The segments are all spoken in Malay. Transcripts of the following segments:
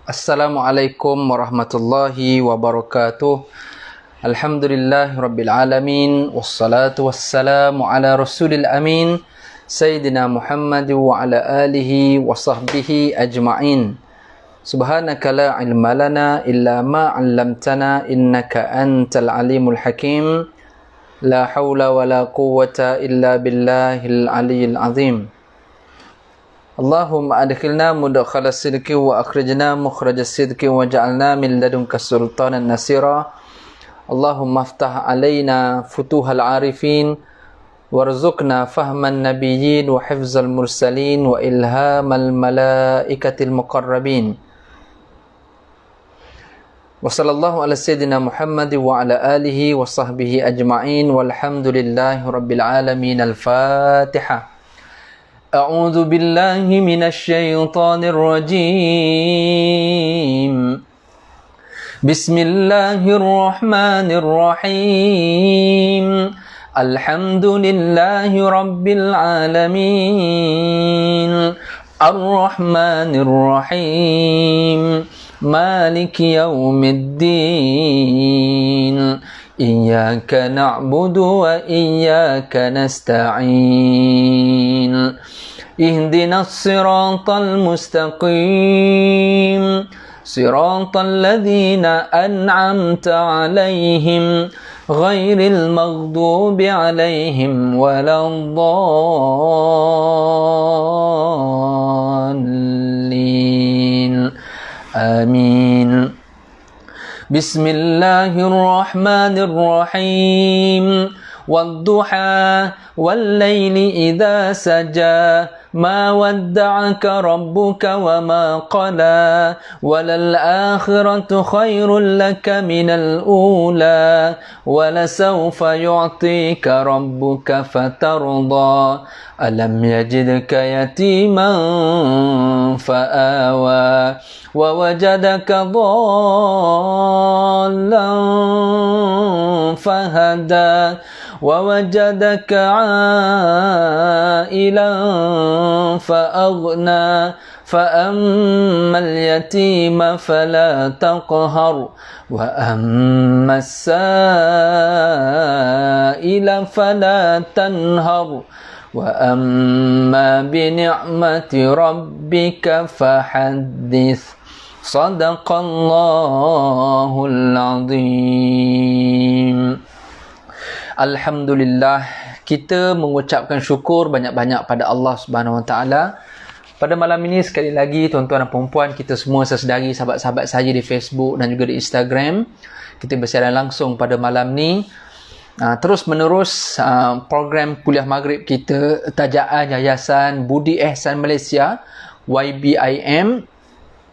Assalamualaikum warahmatullahi wabarakatuh. Alhamdulillah rabbil alamin, wassalatu wassalamu ala rasulil amin, Sayyidina Muhammad wa ala alihi wa sahbihi ajma'in. Subhanaka la ilma lana illa ma 'allamtana innaka antal alimul hakim. La haula wa la quwwata illa billahil aliyyil azim. Allahumma adkhilna mudkhala sidqi wa akhrijna mukhraja sidqi wa ja'alna min ladunka sultanan nasira. Allahumma aftah alaina futuhal arifin warzuqna fahman nabiyyin wa hifzal mursalin wa ilhamal malaikatil muqarrabin. Wa sallallahu ala sayyidina Muhammad wa ala alihi wa sahbihi ajma'in walhamdulillahi rabbil alamin. Al-Fatihah. أعوذ بالله من الشيطان الرجيم. بسم الله الرحمن الرحيم. الحمد لله رب العالمين. الرحمن الرحيم. مالك يوم الدين. إياك نعبد وإياك نستعين. اهدنا الصراط المستقيم. صراط الذين أنعمت عليهم غير المغضوب عليهم ولا الضالين. آمين. بسم الله الرحمن الرحيم. والضحى والليل إذا سجى ما ودعك ربك وما قلى وللآخرة خير لك من الأولى ولسوف يعطيك ربك فترضى ألم يجدك يتيما فآوى ووجدك ضالا فهدى ووجدك عائلا فأغنى فأما اليتيم فلا تقهر وأما السائل فلا تنهر وأما بنعمة ربك فحدث. Sadaqallahul azim. Alhamdulillah, kita mengucapkan syukur banyak-banyak pada Allah Subhanahu Wa Taala. Pada malam ini sekali lagi tuan-tuan dan puan-puan, kita semua sesedari, sahabat-sahabat saya di Facebook dan juga di Instagram, kita bersiaran langsung pada malam ni. Terus menerus program kuliah maghrib kita, tajaan Yayasan Budi Ehsan Malaysia YBIM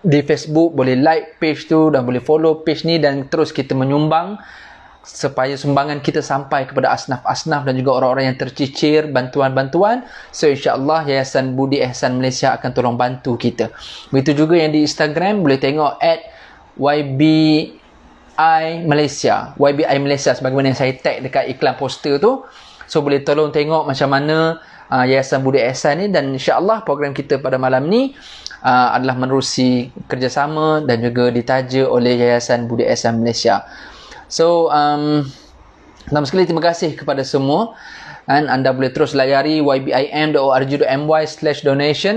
di Facebook. Boleh like page tu dan boleh follow page ni, dan terus kita menyumbang supaya sumbangan kita sampai kepada asnaf-asnaf dan juga orang-orang yang tercicir bantuan-bantuan. So insya-Allah Yayasan Budi Ehsan Malaysia akan tolong bantu kita. Begitu juga yang di Instagram, boleh tengok @YBI Malaysia sebagaimana yang saya tag dekat iklan poster tu. So boleh tolong tengok macam mana Yayasan Budi Ehsan ni, dan insya-Allah program kita pada malam ni adalah menerusi kerjasama dan juga ditaja oleh Yayasan Budi Ehsan Malaysia. So pertama sekali terima kasih kepada semua, dan anda boleh terus layari ybim.org.my/donation,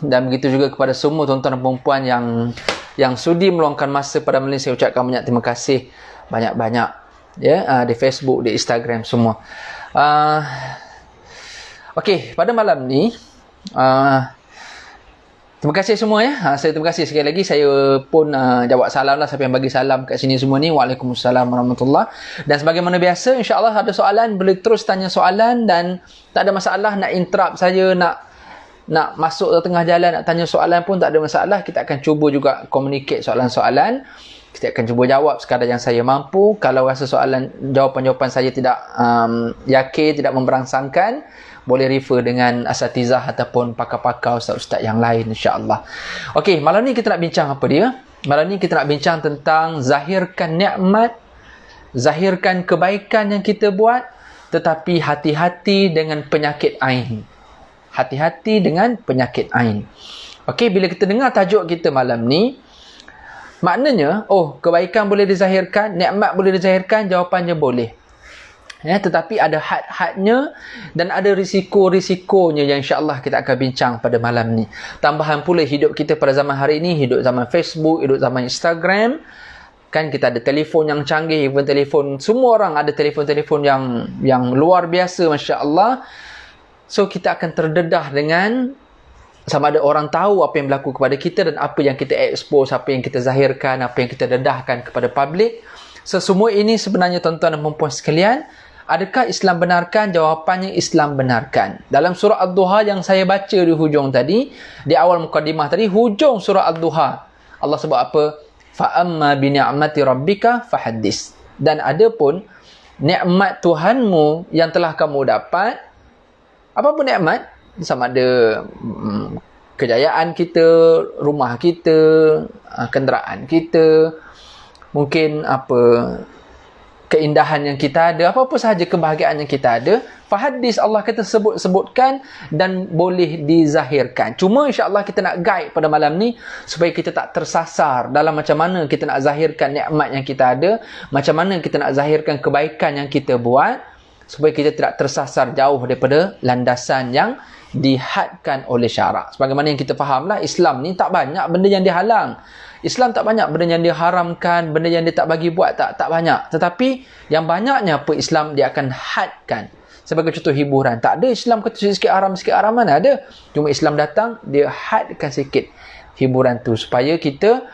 dan begitu juga kepada semua tuan-tuan dan puan-puan yang sudi meluangkan masa pada malam ini. Saya ucapkan banyak terima kasih banyak-banyak di Facebook, di Instagram semua. Okey, pada malam ni terima kasih semua saya terima kasih sekali lagi. Saya pun jawab salam lah siapa yang bagi salam kat sini semua ni. Waalaikumsalam warahmatullahi. Dan sebagaimana biasa, insya-Allah ada soalan boleh terus tanya soalan, dan tak ada masalah nak interrupt saya, nak masuk ke tengah jalan nak tanya soalan pun tak ada masalah. Kita akan cuba juga communicate soalan-soalan. Kita akan cuba jawab sekadar yang saya mampu. Kalau rasa jawapan-jawapan saya tidak yakin, tidak memberangsangkan, boleh refer dengan asatizah ataupun pakar-pakar ustaz-ustaz yang lain, insya-Allah. Okey, malam ni kita nak bincang apa dia? Malam ni kita nak bincang tentang zahirkan nikmat, zahirkan kebaikan yang kita buat, tetapi hati-hati dengan penyakit ain. Hati-hati dengan penyakit ain. Okey, bila kita dengar tajuk kita malam ni, maknanya, kebaikan boleh dizahirkan, nikmat boleh dizahirkan, jawapannya boleh. Tetapi ada had-hadnya dan ada risiko-risikonya yang insya-Allah kita akan bincang pada malam ni. Tambahan pula hidup kita pada zaman hari ini, hidup zaman Facebook, hidup zaman Instagram, kan kita ada telefon yang canggih, even telefon, semua orang ada telefon-telefon yang luar biasa, masya-Allah. So kita akan terdedah dengan sama ada orang tahu apa yang berlaku kepada kita dan apa yang kita expose, apa yang kita zahirkan, apa yang kita dedahkan kepada publik. So semua ini sebenarnya tuan-tuan dan puan-puan sekalian, adakah Islam benarkan? Jawapannya Islam benarkan. Dalam surah Ad-Duha yang saya baca di hujung tadi, di awal mukadimah tadi, hujung surah Ad-Duha, Allah sebut apa? Fa'amma bini'amati rabbika fahaddis. Dan ada pun nikmat Tuhanmu yang telah kamu dapat, apa pun nikmat, sama ada kejayaan kita, rumah kita, kenderaan kita, mungkin keindahan yang kita ada, apa-apa sahaja kebahagiaan yang kita ada, fahadis, Allah kata sebutkan dan boleh dizahirkan. Cuma insya-Allah kita nak guide pada malam ni supaya kita tak tersasar dalam macam mana kita nak zahirkan nikmat yang kita ada, macam mana kita nak zahirkan kebaikan yang kita buat, supaya kita tidak tersasar jauh daripada landasan yang dihadkan oleh syarak. Sebagaimana yang kita fahamlah, Islam ni tak banyak benda yang dihalang. Islam tak banyak benda yang diharamkan, benda yang dia tak bagi buat, tak banyak. Tetapi yang banyaknya apa, Islam dia akan hadkan. Sebagai contoh hiburan, tak ada Islam kata sikit haram mana ada. Cuma Islam datang, dia hadkan sikit hiburan tu supaya kita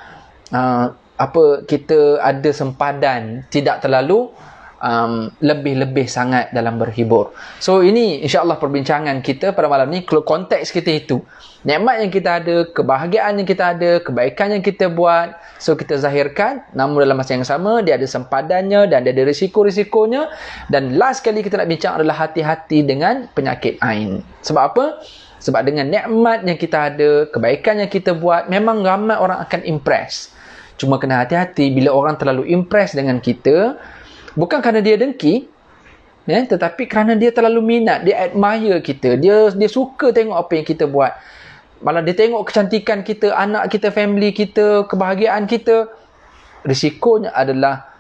kita ada sempadan, tidak terlalu lebih-lebih sangat dalam berhibur. So ini insya-Allah perbincangan kita pada malam ni, konteks kita itu. Nikmat yang kita ada, kebahagiaan yang kita ada, kebaikan yang kita buat, so kita zahirkan, namun dalam masa yang sama dia ada sempadannya dan dia ada risiko-risikonya. Dan last kali kita nak bincang adalah hati-hati dengan penyakit ain. Sebab apa? Sebab dengan nikmat yang kita ada, kebaikan yang kita buat, memang ramai orang akan impress. Cuma kena hati-hati bila orang terlalu impress dengan kita, bukan kerana dia dengki, tetapi kerana dia terlalu minat, dia admire kita, dia suka tengok apa yang kita buat. Malah dia tengok kecantikan kita, anak kita, family kita, kebahagiaan kita. Risikonya adalah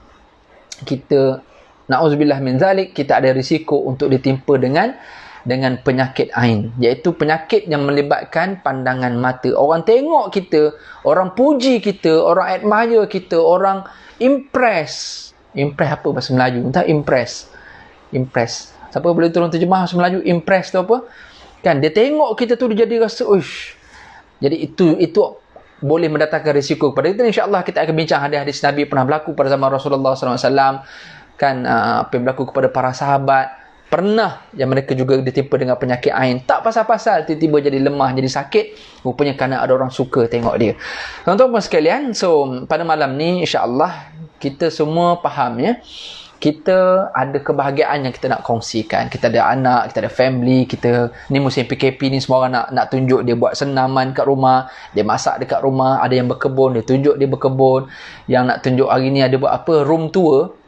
kita, na'udzubillah min zalik, kita ada risiko untuk ditimpa dengan penyakit ain, iaitu penyakit yang melibatkan pandangan mata. Orang tengok kita, orang puji kita, orang admire kita, orang impress apa bahasa Melayu? Tak, impress. Siapa boleh tolong terjemah bahasa Melayu impress tu apa? Kan dia tengok kita tu, dia jadi rasa uish. Jadi itu boleh mendatangkan risiko kepada kita. InsyaAllah kita akan bincang hadis-hadis Nabi pernah berlaku pada zaman Rasulullah SAW. Kan apa yang berlaku kepada para sahabat. Pernah yang mereka juga ditimpa dengan penyakit ain. Tak pasal-pasal tiba-tiba jadi lemah, jadi sakit. Rupanya kerana ada orang suka tengok dia. Tuan-tuan sekalian, so pada malam ni insyaAllah kita semua faham kita ada kebahagiaan yang kita nak kongsikan. Kita ada anak, kita ada family, kita ni musim PKP ni semua orang nak tunjuk dia buat senaman kat rumah, dia masak dekat rumah, ada yang berkebun, dia tunjuk dia berkebun. Yang nak tunjuk hari ni ada buat apa, room tour,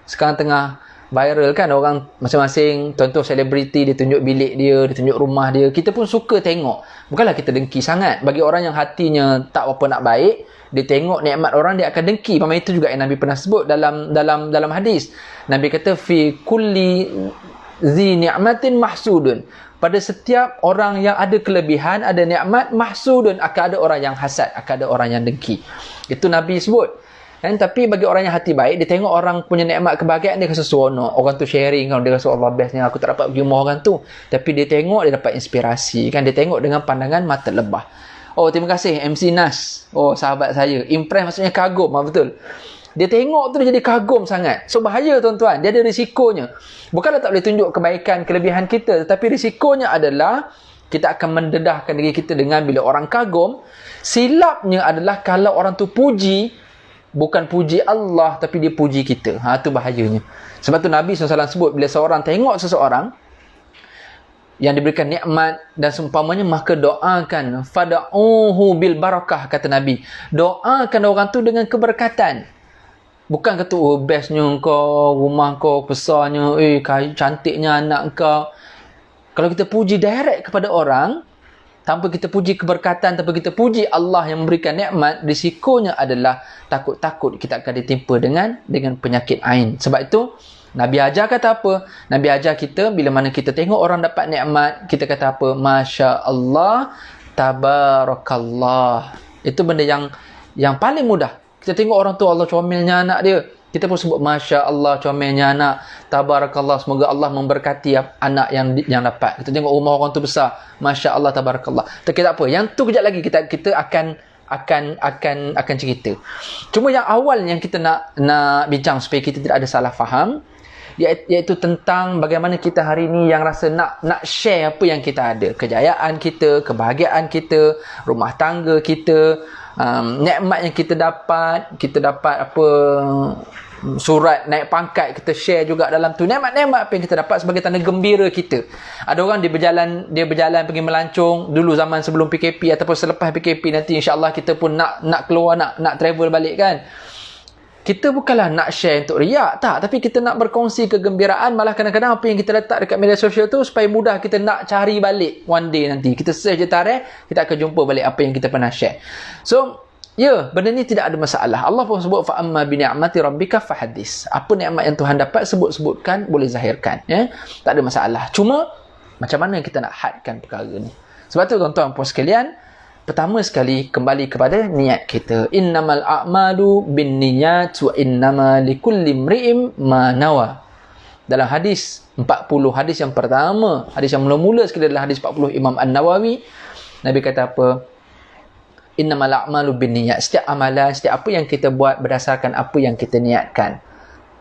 sekarang tengah viral kan, orang masing-masing contoh selebriti, dia tunjuk bilik dia tunjuk rumah dia. Kita pun suka tengok, bukanlah kita dengki sangat. Bagi orang yang hatinya tak apa nak baik, dia tengok nikmat orang, dia akan dengki. Memang itu juga yang Nabi pernah sebut dalam hadis. Nabi kata fi kulli zi ni'matin mahsudun, pada setiap orang yang ada kelebihan, ada nikmat, mahsudun, akan ada orang yang hasad, akan ada orang yang dengki. Itu Nabi sebut. Tapi bagi orang yang hati baik, dia tengok orang punya nikmat kebahagiaan, dia rasa seronok. Orang tu sharing kan, dia rasa Allah bestnya, aku tak dapat pergi rumah orang tu. Tapi dia tengok, dia dapat inspirasi kan, dia tengok dengan pandangan mata lebah. Oh, terima kasih MC Nas. Oh, sahabat saya. Impress maksudnya kagum, betul. Dia tengok tu dia jadi kagum sangat. So bahaya tuan-tuan, dia ada risikonya. Bukanlah tak boleh tunjuk kebaikan, kelebihan kita, tetapi risikonya adalah kita akan mendedahkan diri kita dengan bila orang kagum. Silapnya adalah kalau orang tu puji, bukan puji Allah, tapi dia puji kita. Itu bahayanya. Sebab tu Nabi SAW sebut, bila seorang tengok seseorang yang diberikan nikmat dan seumpamanya, maka doakan, fada'uhu bil barakah, kata Nabi. Doakan orang tu dengan keberkatan. Bukan kata, oh bestnya kau, rumah kau besarnya, cantiknya anak kau. Kalau kita puji direct kepada orang, tanpa kita puji keberkatan, tanpa kita puji Allah yang memberikan nikmat, risikonya adalah takut-takut kita akan ditimpa dengan penyakit ain. Sebab itu Nabi ajar kata apa? Nabi ajar kita bila mana kita tengok orang dapat nikmat, kita kata apa? Masya Allah, tabarakallah. Itu benda yang paling mudah. Kita tengok orang tu Allah comelnya anak dia, kita pun sebut Masya Allah, comelnya anak, tabarakallah, semoga Allah memberkati anak yang dapat. Kita tengok rumah orang tu besar, Masya Allah, tabarakallah. Tak kira apa, yang tu kejap lagi kita akan cerita. Cuma yang awal yang kita nak bincang supaya kita tidak ada salah faham, iaitu tentang bagaimana kita hari ini yang rasa nak share apa yang kita ada, kejayaan kita, kebahagiaan kita, rumah tangga kita, nikmat yang kita dapat apa, surat naik pangkat, kita share juga dalam tu nikmat-nikmat apa yang kita dapat sebagai tanda gembira kita. Ada orang dia berjalan pergi melancong dulu zaman sebelum PKP ataupun selepas PKP, nanti insya-Allah kita pun nak keluar, nak travel balik kan. Kita bukanlah nak share untuk riak, tak, tapi kita nak berkongsi kegembiraan. Malah kadang-kadang apa yang kita letak dekat media sosial tu supaya mudah kita nak cari balik one day nanti. Kita search je tarikh, kita akan jumpa balik apa yang kita pernah share. So, benda ni tidak ada masalah. Allah pun sebut fa'amma bi ni'mati rabbika fahaddits. Apa nikmat yang Tuhan dapat, sebutkan, boleh zahirkan, ya. Tak ada masalah. Cuma macam mana kita nak hadkan perkara ni? Sebab tu tuan-tuan puan sekalian, pertama sekali kembali kepada niat kita. Innamal a'malu binniyat wa innama likulli imri'in ma nawa. Dalam hadis 40, hadis yang pertama, hadis yang mula-mula sekali adalah hadis 40 Imam An-Nawawi. Nabi kata apa? Innamal a'malu binniyat. Setiap amalan, setiap apa yang kita buat berdasarkan apa yang kita niatkan.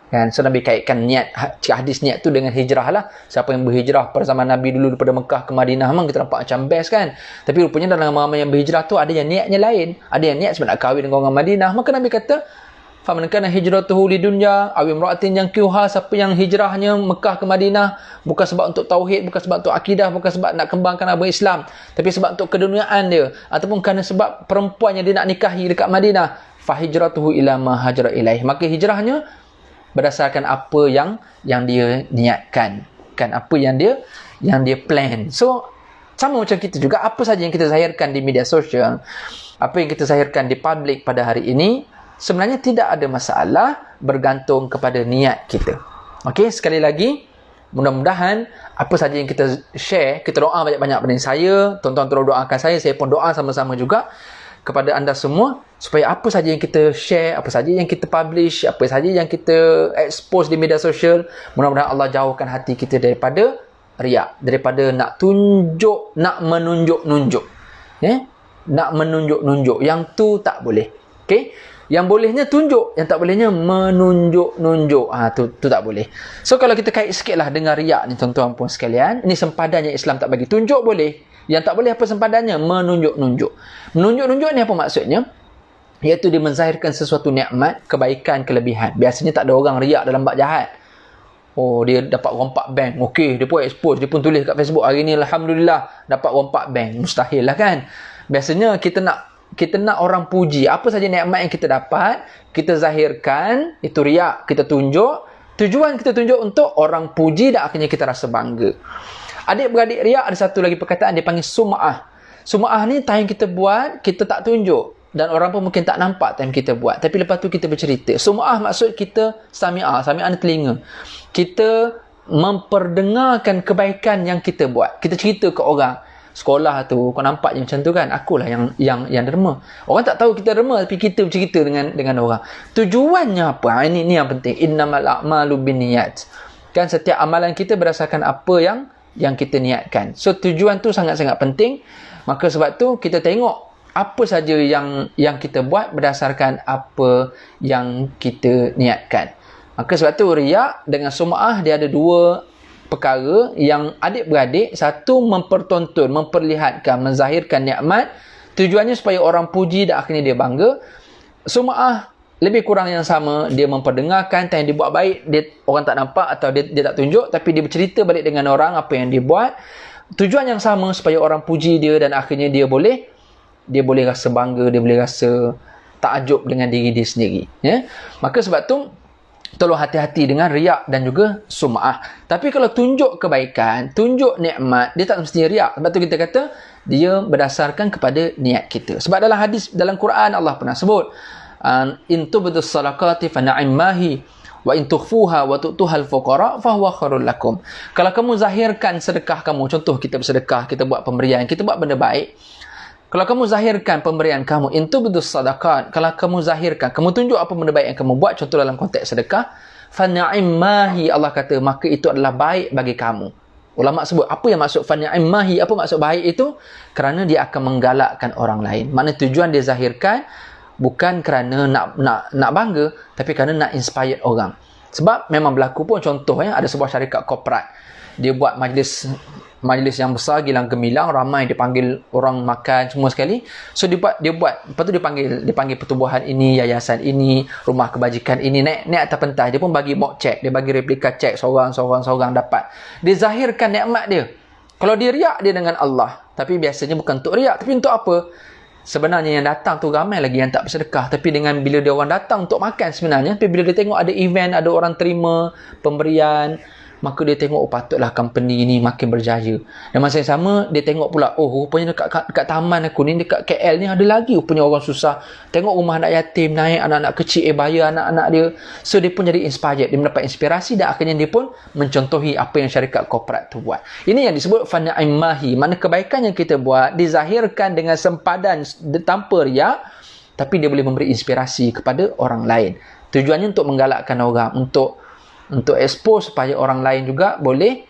Kan? So Nabi kaitkan niat, hadis niat tu dengan hijrah lah. Siapa yang berhijrah pada zaman Nabi dulu daripada Mekah ke Madinah, memang kita nampak macam best kan. Tapi rupanya dalam ramai yang berhijrah tu ada yang niatnya lain. Ada yang niat sebab nak kahwin dengan orang Madinah. Maka Nabi kata, faman kana hijratuhu lidunya aw imra'atin yankihuha, siapa yang hijrahnya Mekah ke Madinah bukan sebab untuk tauhid, bukan sebab untuk akidah, bukan sebab nak kembangkan agama Islam, tapi sebab untuk keduniaan dia, ataupun kerana sebab perempuan yang dia nak nikahi dekat Madinah, fa hijratuhu ila ma hajara ilaih, maka hijrahnya berdasarkan apa yang dia niatkan, kan, apa yang dia plan. So sama macam kita juga, apa saja yang kita zahirkan di media sosial, apa yang kita zahirkan di publik pada hari ini, sebenarnya tidak ada masalah, bergantung kepada niat kita. Okey, sekali lagi, mudah-mudahan apa saja yang kita share, kita doa banyak-banyak pada saya, tuan-tuan tolong doakan saya pun doa sama-sama juga kepada anda semua, supaya apa saja yang kita share, apa saja yang kita publish, apa saja yang kita expose di media sosial, mudah-mudahan Allah jauhkan hati kita daripada riak, daripada nak tunjuk, nak menunjuk-nunjuk. Nak menunjuk-nunjuk, yang tu tak boleh. Okey? Yang bolehnya tunjuk, yang tak bolehnya menunjuk-nunjuk. Tu tak boleh. So kalau kita kait sikitlah dengan riak ni tuan-tuan puan sekalian, ini sempadannya Islam tak bagi. Tunjuk boleh, yang tak boleh apa sempadannya? Menunjuk-nunjuk. Menunjuk-nunjuk ni apa maksudnya? Iaitu dia menzahirkan sesuatu nikmat, kebaikan, kelebihan. Biasanya tak ada orang riak dalam bab jahat. Oh, dia dapat rompak bank. Okey, dia pun expose, dia pun tulis kat Facebook, hari ni alhamdulillah dapat rompak bank. Mustahil lah kan. Biasanya kita nak orang puji. Apa saja nikmat yang kita dapat, kita zahirkan, itu riak, kita tunjuk. Tujuan kita tunjuk untuk orang puji dan akhirnya kita rasa bangga. Adik-beradik riak, ada satu lagi perkataan, dia panggil sum'ah. Sum'ah ni time kita buat, kita tak tunjuk. Dan orang pun mungkin tak nampak time kita buat. Tapi lepas tu kita bercerita. Sum'ah maksud kita sami'ah. Sami'ah ni telinga. Kita memperdengarkan kebaikan yang kita buat. Kita cerita ke orang. Sekolah tu, kau nampak je macam tu kan? Akulah yang derma. Orang tak tahu kita derma, tapi kita bercerita dengan orang. Tujuannya apa? Ini yang penting. Innamal a'malu binniyat. Kan setiap amalan kita berdasarkan apa yang kita niatkan. So tujuan tu sangat-sangat penting. Maka sebab tu kita tengok apa saja yang kita buat berdasarkan apa yang kita niatkan. Maka sebab tu riak dengan sum'ah, dia ada dua perkara yang adik-beradik. Satu, mempertonton, memperlihatkan, menzahirkan nikmat. Tujuannya supaya orang puji dan akhirnya dia bangga. Sum'ah lebih kurang yang sama. Dia memperdengarkan, yang dia buat baik, orang tak nampak atau dia tak tunjuk, tapi dia bercerita balik dengan orang apa yang dia buat. Tujuan yang sama supaya orang puji dia dan akhirnya dia boleh rasa bangga, dia boleh rasa takjub dengan diri dia sendiri. Maka sebab tu tolong hati-hati dengan riak dan juga sum'ah. Tapi kalau tunjuk kebaikan, tunjuk nikmat, dia tak mesti riak. Sebab tu kita kata dia berdasarkan kepada niat kita. Sebab dalam hadis, dalam Quran Allah pernah sebut, in tubdus sadaqati fa ni'mahi wa in tukhfuha wa tu'tuhal fuqara fa huwa khairul lakum. Kalau kamu zahirkan sedekah kamu, contoh kita bersedekah, kita buat pemberian, kita buat benda baik. Kalau kamu zahirkan pemberian kamu, in tubdus sadaqat, kalau kamu zahirkan, kamu tunjuk apa benda baik yang kamu buat, contoh dalam konteks sedekah, fa ni'mahi, Allah kata maka itu adalah baik bagi kamu. Ulama sebut apa yang maksud fa ni'mahi, apa maksud baik itu? Kerana dia akan menggalakkan orang lain. Makna tujuan dia zahirkan bukan kerana nak bangga, tapi kerana nak inspire orang. Sebab memang berlaku pun contoh ada sebuah syarikat korporat, dia buat majlis yang besar, gilang gemilang, ramai, dia panggil orang makan semua sekali. So dia buat, lepas tu dia panggil pertubuhan ini, yayasan ini, rumah kebajikan ini, naik atas pentas, dia pun bagi mock check, dia bagi replika check seorang dapat. Dia zahirkan nikmat dia. Kalau dia riak, dia dengan Allah, tapi biasanya bukan untuk riak, tapi untuk apa? Sebenarnya yang datang tu ramai lagi yang tak bersedekah, tapi dengan bila dia orang datang untuk makan sebenarnya, tapi bila dia tengok ada event, ada orang terima pemberian, maka dia tengok, patutlah company ni makin berjaya. Dan masa yang sama, dia tengok pula, rupanya dekat taman aku ni, dekat KL ni ada lagi rupanya orang susah. Tengok rumah anak yatim naik, anak-anak kecil bayar anak-anak dia. So dia pun jadi inspired, dia mendapat inspirasi, dan akhirnya dia pun mencontohi apa yang syarikat korporat tu buat. Ini yang disebut fana'immahi, mana kebaikan yang kita buat dizahirkan dengan sempadan tanpa riak, tapi dia boleh memberi inspirasi kepada orang lain. Tujuannya untuk menggalakkan orang, untuk expose supaya orang lain juga boleh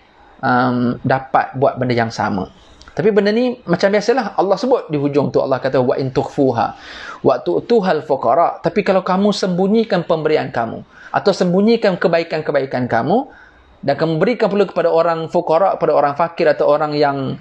dapat buat benda yang sama. Tapi benda ni macam biasalah, Allah sebut di hujung tu, Allah kata wa in tukhfuha wa tu'tuhal fuqara. Tapi kalau kamu sembunyikan pemberian kamu, atau sembunyikan kebaikan-kebaikan kamu, dan kamu berikan pula kepada orang fuqara, kepada orang fakir atau orang yang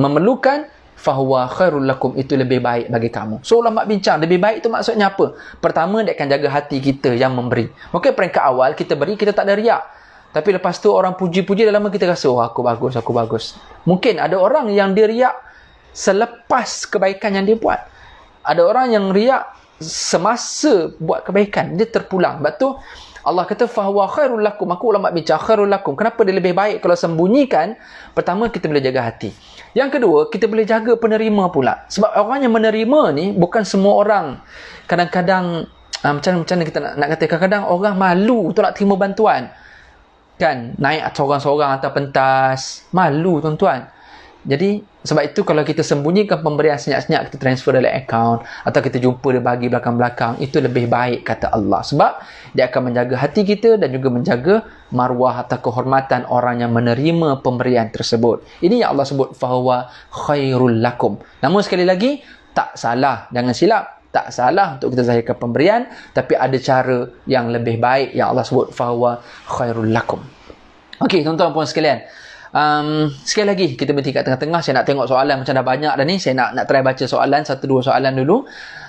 memerlukan, fahuwa khairul lakum, itu lebih baik bagi kamu. So ulama bincang, lebih baik itu maksudnya apa? Pertama, dia akan jaga hati kita yang memberi. Mungkin peringkat awal kita beri, kita tak ada riak. Tapi lepas tu orang puji-puji, dalam kita rasa, aku bagus. Mungkin ada orang yang dia riak selepas kebaikan yang dia buat. Ada orang yang riak semasa buat kebaikan, dia terpulang. Sebab tu Allah kata fahuwa khairul lakum. Aku ulama bincang khairul lakum. Kenapa dia lebih baik kalau sembunyikan? Pertama, kita boleh jaga hati. Yang kedua, kita boleh jaga penerima pula. Sebab orang yang menerima ni bukan semua orang. Kadang-kadang macam mana kita nak kata, kadang-kadang orang malu tu nak terima bantuan. Kan, naik seorang-seorang atas pentas, malu tuan-tuan. Jadi sebab itu kalau kita sembunyikan pemberian senyap-senyap, kita transfer dalam akaun, atau kita jumpa dia bagi belakang-belakang, itu lebih baik kata Allah. Sebab dia akan menjaga hati kita dan juga menjaga marwah atau kehormatan orang yang menerima pemberian tersebut. Ini yang Allah sebut fahuwa khairul lakum. Namun sekali lagi, tak salah, jangan silap, tak salah untuk kita zahirkan pemberian, tapi ada cara yang lebih baik yang Allah sebut fahuwa khairul lakum. Okey, tuan-tuan puan sekalian, sekali lagi kita berhenti kat tengah-tengah. Saya nak tengok soalan macam dah banyak dah ni. Saya nak try baca soalan, 1-2 soalan dulu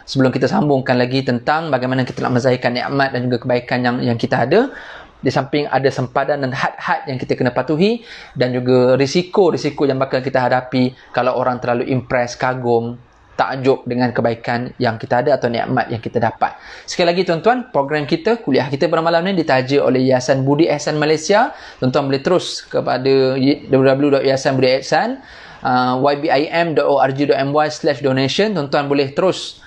sebelum kita sambungkan lagi tentang bagaimana kita nak menzahirkan nikmat dan juga kebaikan yang kita ada. Di samping ada sempadan dan had-had yang kita kena patuhi, dan juga risiko-risiko yang bakal kita hadapi kalau orang terlalu impress, kagum, takjub dengan kebaikan yang kita ada atau nikmat yang kita dapat. Sekali lagi tuan-tuan, program kita, kuliah kita pada malam ni ditaja oleh Yayasan Budi Ihsan Malaysia. Tuan-tuan boleh terus kepada www.yayasanbudiihsan ybim.org.my/donation. Tuan-tuan boleh terus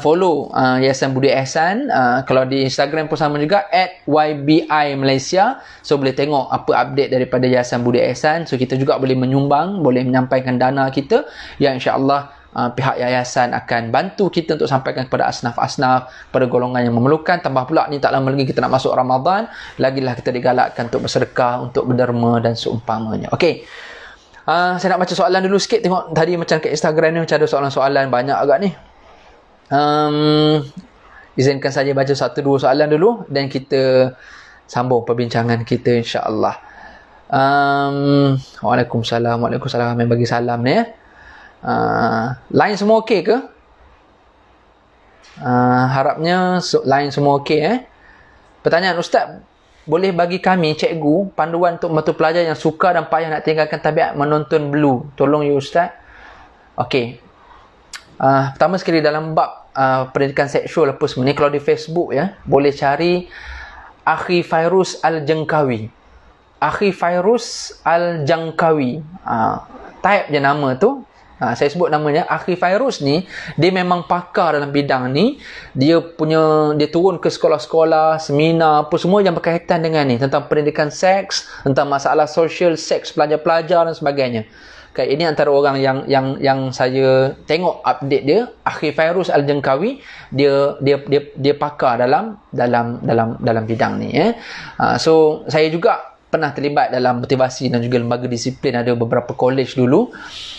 follow Yayasan Budi Ihsan. Kalau di Instagram pun sama juga @YBI Malaysia. So boleh tengok apa update daripada Yayasan Budi Ihsan. So kita juga boleh menyumbang, boleh menyampaikan dana kita yang insya-Allah pihak yayasan akan bantu kita untuk sampaikan kepada asnaf-asnaf, pada golongan yang memerlukan. Tambah pula ni tak lama lagi kita nak masuk Ramadan, lagilah kita digalakkan untuk bersedekah, untuk berderma dan seumpamanya. Okey. Saya nak baca soalan dulu sikit. Tengok tadi macam kat Instagram ni macam ada soalan-soalan banyak agak ni. Izinkan saya baca 1-2 soalan dulu dan kita sambung perbincangan kita insya-Allah. Waalaikumsalam yang bagi salam ni ya. Line semua okey ke? Harapnya line semua okey Pertanyaan, Ustaz, boleh bagi kami, cikgu, panduan untuk mata pelajar yang suka dan payah nak tinggalkan tabiat menonton Blue? Tolong ya Ustaz. Okey. Pertama sekali dalam bab pendidikan seksual apa semua ni, kalau di Facebook ya, boleh cari Akhi Fairuz Al-Jangkawi. Akhi Fairuz Al-Jangkawi. type je nama tu. Saya sebut namanya Akhi Fairuz ni, dia memang pakar dalam bidang ni. Dia turun ke sekolah-sekolah, seminar, apa semua yang berkaitan dengan ni, tentang pendidikan seks, tentang masalah social seks pelajar-pelajar dan sebagainya. Okay, ini antara orang yang saya tengok update dia, Akhi Fairuz Al-Jengkawi. Dia pakar dalam bidang ni. So saya juga pernah terlibat dalam motivasi dan juga lembaga disiplin, ada beberapa college dulu.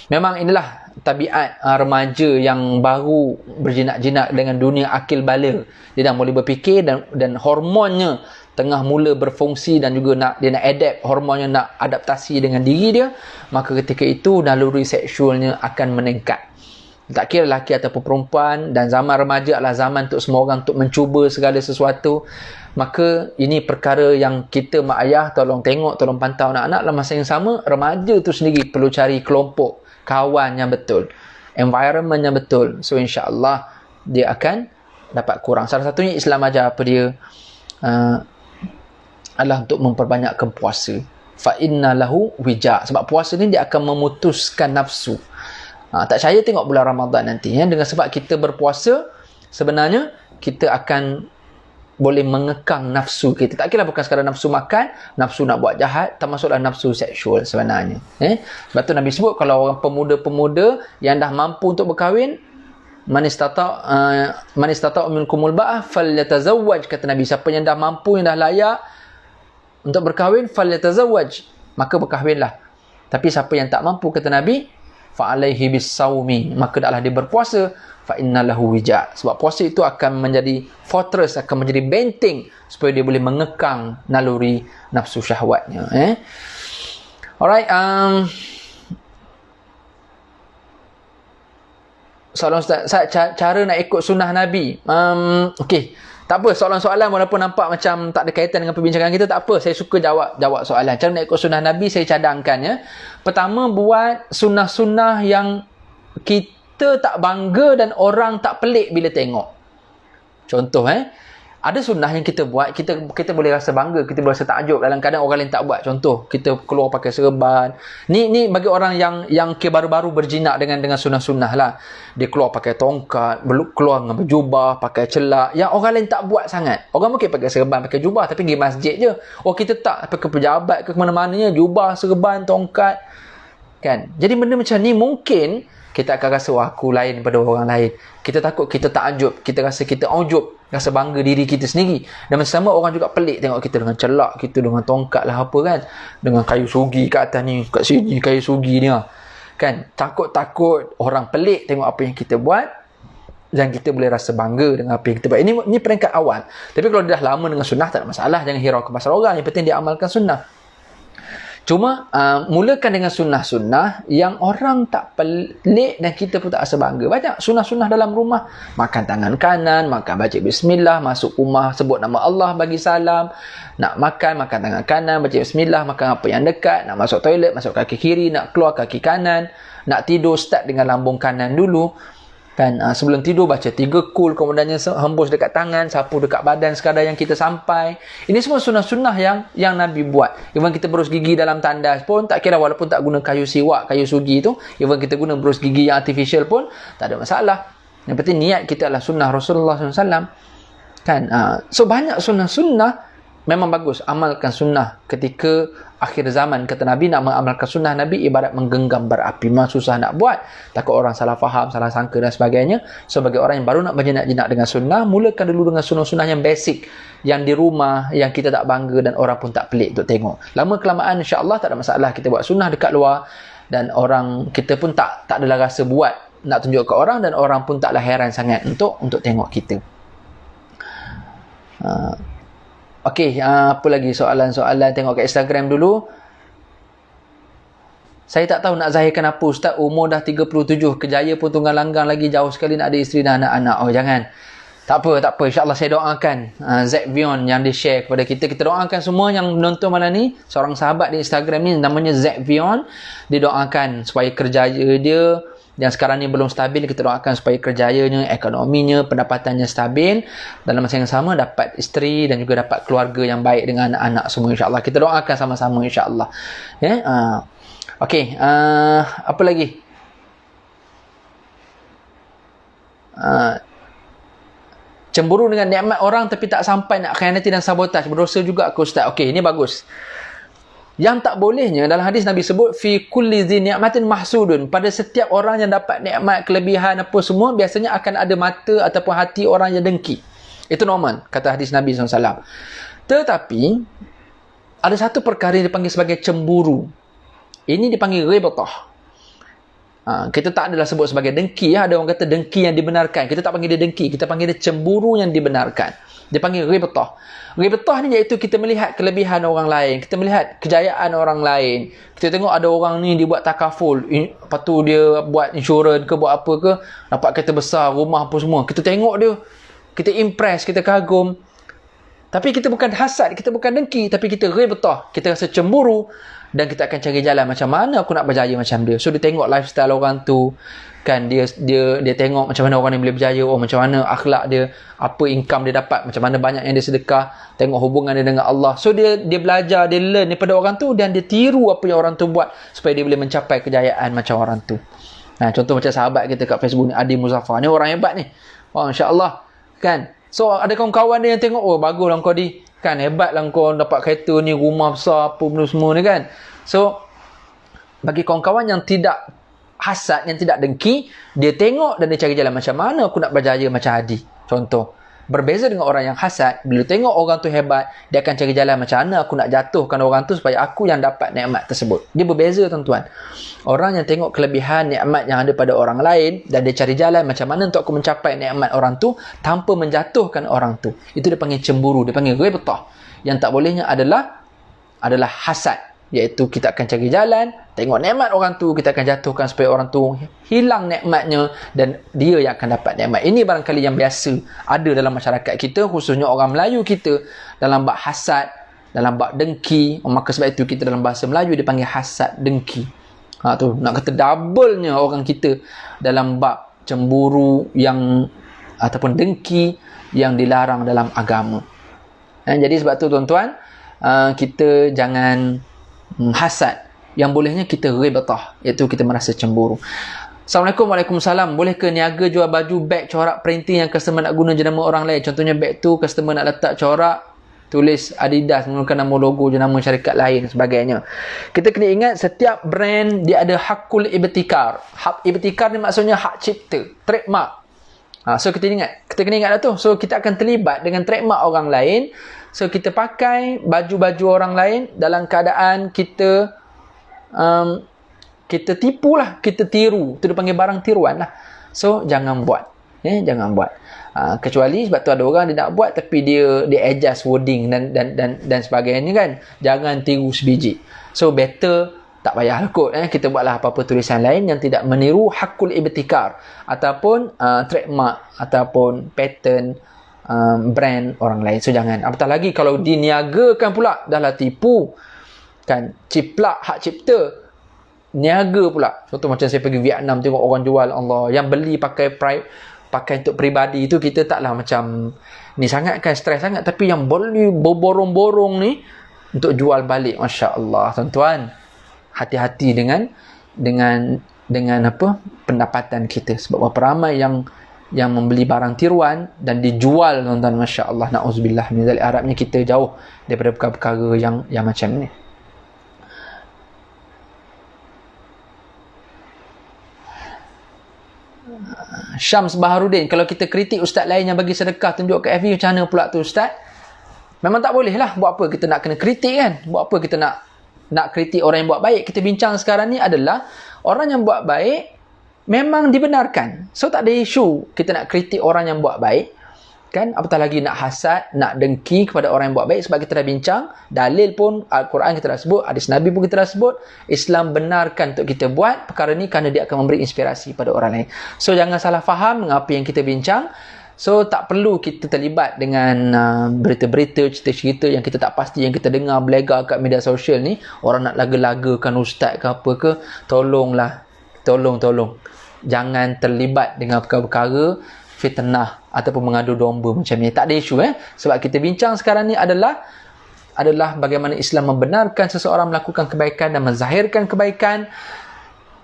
Memang inilah tabiat remaja yang baru berjinak-jinak dengan dunia akil bala. Dia dah mula berfikir dan hormonnya tengah mula berfungsi, dan juga dia nak adapt, hormonnya nak adaptasi dengan diri dia. Maka ketika itu naluri seksualnya akan meningkat. Tak kira lelaki ataupun perempuan, dan zaman remaja adalah zaman untuk semua orang untuk mencuba segala sesuatu. Maka ini perkara yang kita mak ayah tolong tengok, tolong pantau anak-anak. Dalam masa yang sama, remaja tu sendiri perlu cari kelompok, kawan yang betul, environment yang betul. So insya-Allah dia akan dapat kurang. Salah satunya Islam ajar apa dia? Adalah untuk memperbanyakkan puasa. Fa inna lahu wija. Sebab puasa ni dia akan memutuskan nafsu. Tak percaya tengok bulan Ramadan nanti. Dengan sebab kita berpuasa, sebenarnya kita akan boleh mengekang nafsu kita. Tak kira bukan sekadar nafsu makan, nafsu nak buat jahat, termasuklah nafsu seksual sebenarnya. Sebab tu Nabi sebut, kalau orang pemuda-pemuda yang dah mampu untuk berkahwin, man istata' minkumul ba'ah falyatazawwaj, kata Nabi. Siapa yang dah mampu, yang dah layak untuk berkahwin, falyatazawwaj, maka berkahwinlah. Tapi siapa yang tak mampu, kata Nabi, fa'alaihi bis-sawmi, maka daklah dia berpuasa. Fa innalahu wija. Sebab puasa itu akan menjadi fortress, akan menjadi benteng supaya dia boleh mengekang naluri nafsu syahwatnya. Alright, soalan Ustaz, cara nak ikut sunnah Nabi. Okey, tak apa, soalan-soalan walaupun nampak macam tak ada kaitan dengan perbincangan kita, tak apa, saya suka jawab soalan. Cara nak ikut sunnah Nabi, saya cadangkan ya. Pertama, buat sunnah-sunnah yang kita tak bangga dan orang tak pelik bila tengok. Contoh ada sunnah yang kita buat, kita boleh rasa bangga, kita boleh rasa takjub dalam keadaan orang lain tak buat. Contoh, kita keluar pakai serban. Ni bagi orang yang baru-baru berjinak dengan sunnah-sunnah lah. Dia keluar pakai tongkat, keluar dengan berjubah, pakai celak. Yang orang lain tak buat sangat. Orang mungkin pakai serban, pakai jubah, tapi pergi masjid je. Kita tak, pakai pejabat ke mana-mananya, jubah, serban, tongkat. Kan? Jadi benda macam ni mungkin kita akan rasa, wah, aku lain daripada orang lain. Kita takut, kita takjub, kita rasa kita ujub, rasa bangga diri kita sendiri. Dan masa sama orang juga pelik tengok kita dengan celak, kita dengan tongkat lah apa kan, dengan kayu sugi kat atas ni, kat sini kayu sugi ni kan. Takut orang pelik tengok apa yang kita buat, dan kita boleh rasa bangga dengan apa yang kita buat. Ini peringkat awal. Tapi kalau dia dah lama dengan sunnah, tak ada masalah, jangan hirau ke pasal orang. Yang penting dia amalkan sunnah. Cuma mulakan dengan sunnah-sunnah yang orang tak pelik dan kita pun tak rasa bangga. Banyak sunnah-sunnah dalam rumah. Makan tangan kanan, makan baca bismillah, masuk rumah sebut nama Allah, bagi salam. Nak makan tangan kanan, baca bismillah, makan apa yang dekat. Nak masuk toilet, masuk kaki kiri, nak keluar kaki kanan. Nak tidur, start dengan lambung kanan dulu. Kan, sebelum tidur baca 3 kul, kemudiannya hembus dekat tangan, sapu dekat badan sekadar yang kita sampai. Ini semua sunnah-sunnah yang Nabi buat. Even kita berus gigi dalam tandas pun, tak kira walaupun tak guna kayu siwak, kayu sugi tu, even kita guna berus gigi yang artificial pun tak ada masalah. Yang penting niat kita adalah sunnah Rasulullah SAW. Kan, so banyak sunnah-sunnah. Memang bagus amalkan sunnah. Ketika akhir zaman, kata Nabi, nak mengamalkan sunnah Nabi ibarat menggenggam bara api. Memang susah nak buat, takut orang salah faham, salah sangka dan sebagainya. So bagi orang yang baru nak berjinak-jinak dengan sunnah, mulakan dulu dengan sunnah-sunnah yang basic, yang di rumah, yang kita tak bangga dan orang pun tak pelik untuk tengok. Lama kelamaan insya-Allah tak ada masalah kita buat sunnah dekat luar, dan orang kita pun tak adalah rasa buat nak tunjuk ke orang, dan orang pun taklah heran sangat untuk tengok kita. Okey, apa lagi soalan-soalan? Tengok kat Instagram dulu. Saya tak tahu nak zahirkan apa, Ustaz. Umur dah 37, kerjaya pun tunggang langgang lagi, jauh sekali nak ada isteri dan anak-anak. Oh, jangan. Tak apa. InsyaAllah saya doakan Zack Vion yang di-share kepada kita. Kita doakan semua yang menonton malam ni. Seorang sahabat di Instagram ni namanya Zack Vion. Dia doakan supaya kerjaya dia yang sekarang ni belum stabil, kita doakan supaya kerjayanya, ekonominya, pendapatannya stabil. Dalam masa yang sama dapat isteri dan juga dapat keluarga yang baik dengan anak-anak semua, insya-Allah. Kita doakan sama-sama, insya-Allah. Okey, apa lagi? Cemburu dengan nikmat orang tapi tak sampai nak khianati dan sabotaj, berdosa juga ke Ustaz? Okey, ini bagus. Yang tak bolehnya dalam hadis Nabi sebut fi kulli dzi ni'matin mahsudun, pada setiap orang yang dapat nikmat, kelebihan apa semua, biasanya akan ada mata ataupun hati orang yang dengki. Itu normal, kata hadis Nabi SAW. Tetapi ada satu perkara yang dipanggil sebagai cemburu. Ini dipanggil ghibtah. Kita tak adalah sebut sebagai dengki. Ada orang kata dengki yang dibenarkan. Kita tak panggil dia dengki. Kita panggil dia cemburu yang dibenarkan. Dia panggil ghibtah. Ghibtah ni iaitu kita melihat kelebihan orang lain. Kita melihat kejayaan orang lain. Kita tengok ada orang ni dia buat takaful. Lepas tu dia buat insurans ke, buat apa ke. Dapat kereta besar, rumah apa semua. Kita tengok dia. Kita impress, kita kagum. Tapi kita bukan hasad, kita bukan dengki. Tapi kita ghibtah. Kita rasa cemburu. Dan kita akan cari jalan macam mana aku nak berjaya macam dia. So dia tengok lifestyle orang tu, kan, dia tengok macam mana orang ni boleh berjaya, macam mana akhlak dia, apa income dia dapat, macam mana banyak yang dia sedekah, tengok hubungan dia dengan Allah. So dia belajar, dia learn daripada orang tu dan dia tiru apa yang orang tu buat supaya dia boleh mencapai kejayaan macam orang tu. Contoh macam sahabat kita kat Facebook ni, Adi Muzaffar ni, orang hebat ni. Insya-Allah, kan. So ada kawan-kawan dia yang tengok, baguslah kau di, kan, hebatlah kau dapat kereta ni, rumah besar, apa benda semua ni, kan. So bagi kawan-kawan yang tidak hasad, yang tidak dengki, dia tengok dan dia cari jalan macam mana aku nak berjaya macam Adi. Contoh, berbeza dengan orang yang hasad, bila tengok orang tu hebat, dia akan cari jalan macam mana aku nak jatuhkan orang tu supaya aku yang dapat nikmat tersebut. Dia berbeza, tuan-tuan. Orang yang tengok kelebihan nikmat yang ada pada orang lain dan dia cari jalan macam mana untuk aku mencapai nikmat orang tu tanpa menjatuhkan orang tu. Itu dia panggil cemburu, dia panggil ghibtah. Yang tak bolehnya adalah hasad, iaitu kita akan cari jalan, tengok nikmat orang tu, kita akan jatuhkan supaya orang tu hilang nikmatnya dan dia yang akan dapat nikmat. Ini barangkali yang biasa ada dalam masyarakat kita, khususnya orang Melayu kita, dalam bab hasad, dalam bab dengki. Maka sebab itu kita dalam bahasa Melayu dipanggil hasad dengki. Tu nak kata double-nya orang kita dalam bab cemburu yang ataupun dengki yang dilarang dalam agama. Jadi sebab tu, tuan-tuan, kita jangan hasad. Yang bolehnya kita ghibtah, iaitu kita merasa cemburu. Assalamualaikum. Waalaikumsalam. Boleh ke niaga jual baju, beg, corak printing yang customer nak guna jenama orang lain? Contohnya beg tu customer nak letak corak, tulis Adidas menggunakan nama logo jenama syarikat lain dan sebagainya. Kita kena ingat setiap brand dia ada hakul ibtikar. Hak ibtikar ni maksudnya hak cipta, trademark. So kita kena ingat tu. So kita akan terlibat dengan trademark orang lain. So kita pakai baju-baju orang lain dalam keadaan kita tipu lah, kita tiru. Itu dipanggil barang tiruan lah. So jangan buat. Jangan buat. Kecuali sebab tu ada orang dia nak buat tapi dia adjust wording dan sebagainya, kan. Jangan tiru sebiji. So better tak payah kot. Kita buatlah apa-apa tulisan lain yang tidak meniru hakul ibtikar ataupun trademark ataupun pattern brand orang lain. So jangan. Apatah lagi kalau diniagakan pula, dahlah tipu, kan. Ciplak hak cipta, niaga pula. Contoh macam saya pergi Vietnam, tengok orang jual, Allah, yang beli pakai untuk peribadi tu, kita taklah macam ni sangat, kan, stres sangat. Tapi yang beli berborong-borong ni untuk jual balik, Masya Allah, tuan-tuan, hati-hati dengan apa pendapatan kita. Sebab berapa ramai yang membeli barang tiruan dan dijual, tuan-tuan, Masya Allah, na'udzubillah min zalik. Harapnya kita jauh daripada perkara-perkara yang macam ni. Syams Baharudin, kalau kita kritik ustaz lain yang bagi sedekah tunjuk ke FB, macam mana pula tu ustaz? Memang tak boleh lah. Buat apa kita nak kena kritik, kan? Buat apa kita nak kritik orang yang buat baik? Kita bincang sekarang ni adalah orang yang buat baik memang dibenarkan. So tak ada isu kita nak kritik orang yang buat baik, kan. Apatah lagi nak hasad, nak dengki kepada orang yang buat baik. Sebab kita dah bincang, dalil pun Al-Quran kita dah sebut, hadis Nabi pun kita dah sebut, Islam benarkan untuk kita buat perkara ni kerana dia akan memberi inspirasi pada orang lain. So jangan salah faham dengan apa yang kita bincang. So tak perlu kita terlibat dengan berita-berita, cerita-cerita yang kita tak pasti, yang kita dengar belega kat media sosial ni. Orang nak laga-lagakan ustaz ke apa ke. Tolonglah, tolong jangan terlibat dengan perkara-perkara fitnah ataupun mengadu domba macam ni. Tak ada isu, sebab kita bincang sekarang ni adalah adalah bagaimana Islam membenarkan seseorang melakukan kebaikan dan menzahirkan kebaikan.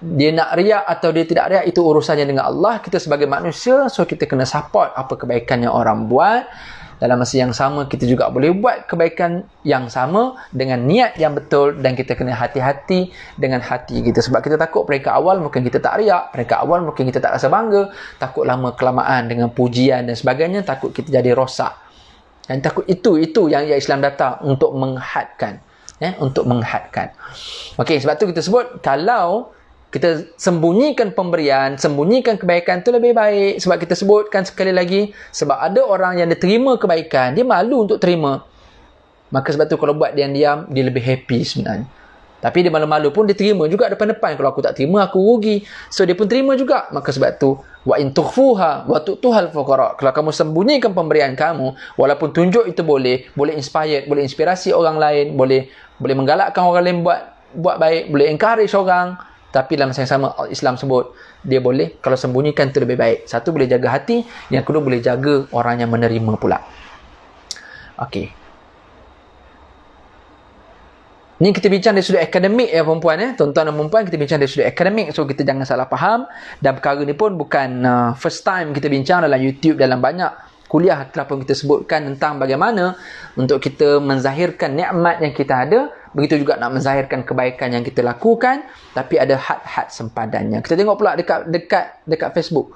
Dia nak riak atau dia tidak riak, itu urusannya dengan Allah. Kita sebagai manusia, so kita kena support apa kebaikan yang orang buat. Dalam masa yang sama, kita juga boleh buat kebaikan yang sama dengan niat yang betul, dan kita kena hati-hati dengan hati kita. Sebab kita takut peringkat awal mungkin kita tak riak, peringkat awal mungkin kita tak rasa bangga, takut lama kelamaan dengan pujian dan sebagainya, takut kita jadi rosak. Dan takut itu yang Islam datang untuk menghadkan, untuk menghadkan. Okey, sebab tu kita sebut kalau kita sembunyikan pemberian, sembunyikan kebaikan tu lebih baik. Sebab kita sebutkan sekali lagi, sebab ada orang yang dia terima kebaikan, dia malu untuk terima. Maka sebab tu kalau buat diam-diam, dia lebih happy sebenarnya. Tapi dia malu-malu pun dia terima juga depan-depan. Kalau aku tak terima, aku rugi. So dia pun terima juga. Maka sebab tu, wa in tukhfuha wa tu'tuhal fuqara. Kalau kamu sembunyikan pemberian kamu, walaupun tunjuk itu boleh inspired, boleh inspirasi orang lain, boleh menggalakkan orang lain buat baik, boleh encourage orang. Tapi dalam masa yang sama, Islam sebut dia boleh, kalau sembunyikan itu lebih baik. Satu, boleh jaga hati. Yang kedua, boleh jaga orang yang menerima pula. Okey. Ni kita bincang dari sudut akademik ya perempuan. Tuan-tuan dan perempuan, kita bincang dari sudut akademik. So kita jangan salah faham. Dan perkara ni pun bukan first time kita bincang dalam YouTube, dalam banyak kuliah telah pun kita sebutkan tentang bagaimana untuk kita menzahirkan nikmat yang kita ada. Begitu juga nak menzahirkan kebaikan yang kita lakukan, tapi ada had-had sempadannya. Kita tengok pula dekat Facebook.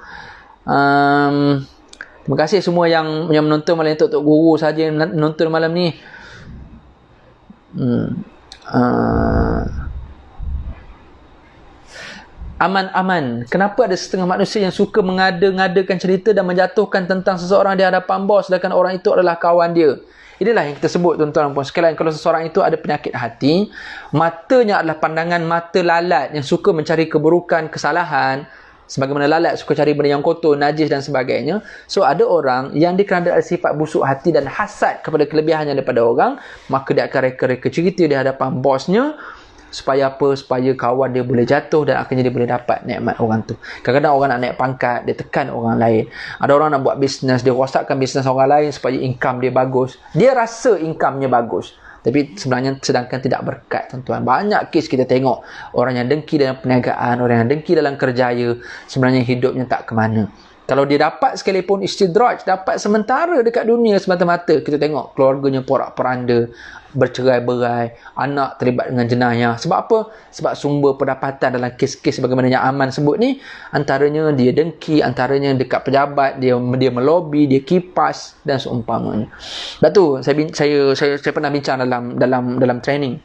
Terima kasih semua yang menonton malam ni. Tok Guru saja yang menonton malam ni. Aman. Kenapa ada setengah manusia yang suka mengada-ngadakan cerita dan menjatuhkan tentang seseorang di hadapan bos, sedangkan orang itu adalah kawan dia? Inilah yang kita sebut, tuan-tuan dan puan sekalian. Kalau seseorang itu ada penyakit hati, matanya adalah pandangan mata lalat yang suka mencari keburukan, kesalahan, sebagaimana lalat suka cari benda yang kotor, najis dan sebagainya. So ada orang yang kerana ada sifat busuk hati dan hasad kepada kelebihannya daripada orang, maka dia akan reka-reka cerita di hadapan bosnya. Supaya apa? Supaya kawan dia boleh jatuh dan akhirnya dia boleh dapat nikmat orang tu. Kadang-kadang orang nak naik pangkat, dia tekan orang lain. Ada orang nak buat bisnes, dia rosakkan bisnes orang lain supaya income dia bagus. Dia rasa income-nya bagus, tapi sebenarnya sedangkan tidak berkat, tuan-tuan. Banyak kes kita tengok orang yang dengki dalam perniagaan, orang yang dengki dalam kerjaya, sebenarnya hidupnya tak ke mana. Kalau dia dapat sekalipun istidraj, dapat sementara dekat dunia semata-mata, kita tengok keluarganya porak-poranda, bercerai-berai, anak terlibat dengan jenayah. Sebab apa? Sebab sumber pendapatan dalam kes-kes bagaimana yang Aman sebut ni, antaranya dia dengki, antaranya dekat pejabat, dia melobi, dia kipas dan seumpamanya. Sebab tu saya pernah bincang dalam training.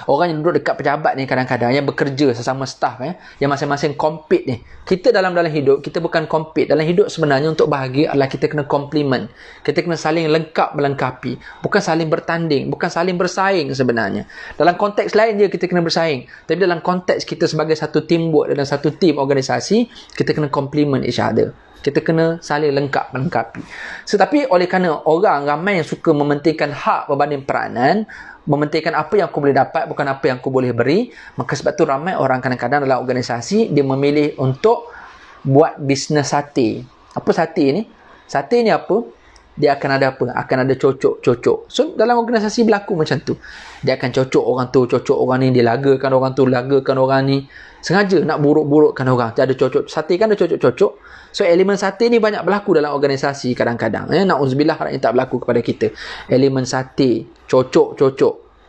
Orang yang duduk dekat pejabat ni kadang-kadang yang bekerja sesama staff yang masing-masing compete ni. Kita dalam hidup, kita bukan compete. Dalam hidup sebenarnya untuk bahagia adalah kita kena compliment. Kita kena saling lengkap melengkapi. Bukan saling bertanding, bukan saling bersaing sebenarnya. Dalam konteks lain je kita kena bersaing. Tapi dalam konteks kita sebagai satu teamwork, dalam satu team organisasi, kita kena compliment each other. Kita kena saling lengkap melengkapi. Tetapi oleh kerana orang ramai yang suka mementingkan hak berbanding peranan, mementingkan apa yang aku boleh dapat bukan apa yang aku boleh beri, maka sebab tu ramai orang kadang-kadang dalam organisasi dia memilih untuk buat bisnes sate. Apa sate ni? Sate ni apa? Dia akan ada apa? Akan ada cocok. So dalam organisasi berlaku macam tu. Dia akan cocok orang tu, cocok orang ni, dia lagakan orang tu, lagakan orang ni. Sengaja nak buruk-burukkan orang. Dia ada cocok. Sate kan ada cocok-cocok. So elemen sate ni banyak berlaku dalam organisasi kadang-kadang. Na'udzubillah harapnya tak berlaku kepada kita. Elemen sate, cocok.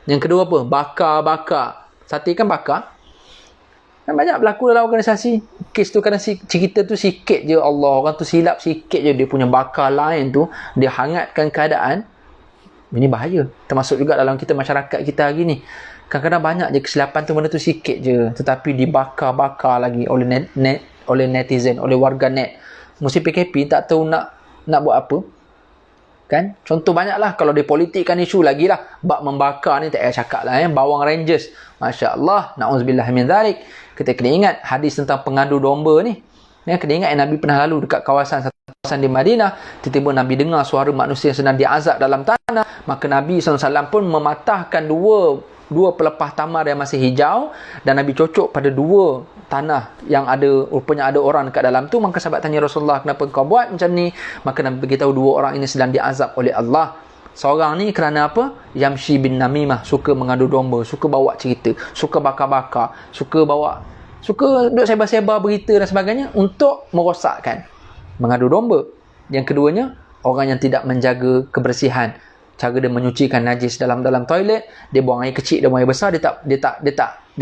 Yang kedua apa? Bakar. Sate kan bakar. Dan banyak berlaku dalam organisasi. Kes tu kadang cerita tu sikit je Allah. Orang tu silap sikit je. Dia punya bakar lain tu, dia hangatkan keadaan. Ini bahaya. Termasuk juga dalam kita masyarakat kita hari ni. Kadang-kadang banyak je kesilapan tu, benda tu sikit je. Tetapi dibakar-bakar lagi oleh netizen, oleh warga net. Musim PKP tak tahu nak buat apa. Kan? Contoh banyaklah. Kalau dia politikkan isu lagi lah. Bak membakar ni tak payah cakap lah. Bawang Rangers. Masya Allah. Na'udzubillah min dhalik. Kita kena ingat hadis tentang pengadu domba ni. Kena ingat Nabi pernah lalu dekat kawasan di Madinah. Tiba-tiba Nabi dengar suara manusia yang sedang diazab dalam tanah. Maka Nabi SAW pun mematahkan dua pelepah tamar yang masih hijau, dan Nabi cocok pada dua tanah yang rupanya ada orang dekat dalam tu. Maka sahabat tanya Rasulullah, kenapa kau buat macam ni? Maka Nabi beritahu dua orang ini sedang diazab oleh Allah. Seorang ni kerana apa? Yamshi bin namimah, suka mengadu domba, suka bawa cerita, suka bakar-bakar, suka duk sebar-sebar berita dan sebagainya untuk merosakkan, mengadu domba. Yang keduanya, orang yang tidak menjaga kebersihan. Cara dia menyucikan najis dalam toilet, dia buang air kecil, dia buang air besar, dia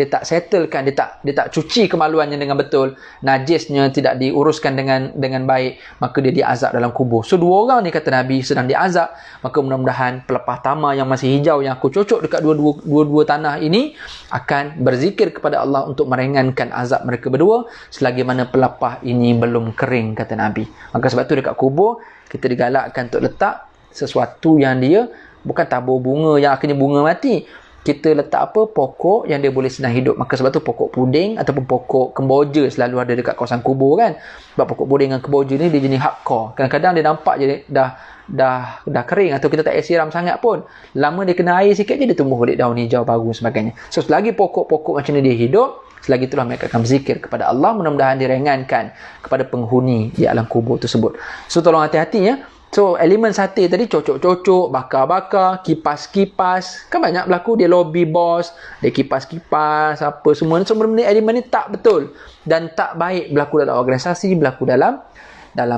tak settlekan, dia tak cuci kemaluannya dengan betul, najisnya tidak diuruskan dengan baik, maka dia diazab dalam kubur. So dua orang ni kata Nabi sedang diazab, maka mudah-mudahan pelepah tama yang masih hijau yang aku cocok dekat dua tanah ini akan berzikir kepada Allah untuk meringankan azab mereka berdua selagi mana pelepah ini belum kering, kata Nabi. Maka sebab tu dekat kubur kita digalakkan untuk letak sesuatu yang dia bukan tabur bunga yang akhirnya bunga mati. Kita letak apa? Pokok yang dia boleh senang hidup. Maka sebab tu pokok puding ataupun pokok kemboja selalu ada dekat kawasan kubur kan. Sebab pokok puding dengan kemboja ni dia jenis hardcore. Kadang-kadang dia nampak je dah kering atau kita tak payah siram sangat pun. Lama dia kena air sikit je dia tumbuh balik daun hijau baru sebagainya. So selagi pokok-pokok macam ni dia hidup, selagi itulah mereka akan berzikir kepada Allah. Mudah-mudahan diringankan kepada penghuni di alam kubur tersebut. So tolong hati-hati ya. So, elemen sate tadi cocok-cocok, bakar-bakar, kipas-kipas. Kan banyak berlaku, dia lobby bos, dia kipas-kipas, apa semua. So, benda-benda elemen ni tak betul. Dan tak baik berlaku dalam organisasi, berlaku dalam